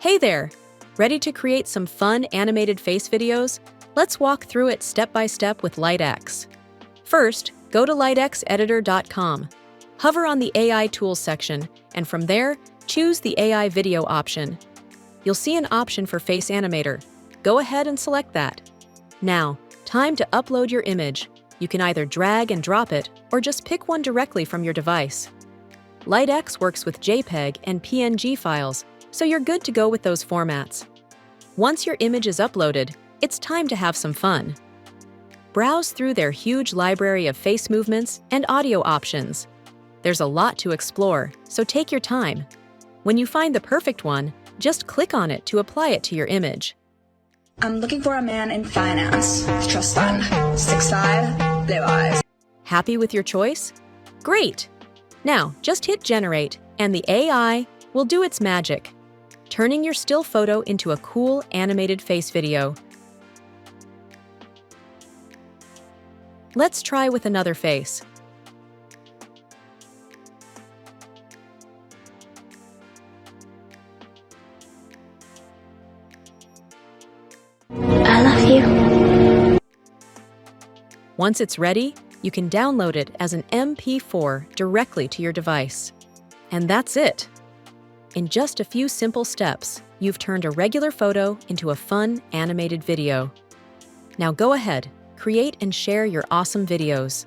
Hey there! Ready to create some fun animated face videos? Let's walk through it step by step with LightX. First, go to lightxeditor.com. Hover on the AI Tools section, and from there, choose the AI Video option. You'll see an option for Face Animator. Go ahead and select that. Now, time to upload your image. You can either drag and drop it, or just pick one directly from your device. LightX works with JPEG and PNG files, so you're good to go with those formats. Once your image is uploaded, it's time to have some fun. Browse through their huge library of face movements and audio options. There's a lot to explore, so take your time. When you find the perfect one, just click on it to apply it to your image. I'm looking for a man in finance. Trust fund. 6'5", blue eyes. Happy with your choice? Great! Now, just hit Generate, and the AI will do its magic, turning your still photo into a cool animated face video. Let's try with another face. I love you. Once it's ready, you can download it as an MP4 directly to your device. And that's it. In just a few simple steps, you've turned a regular photo into a fun animated video. Now go ahead, create and share your awesome videos.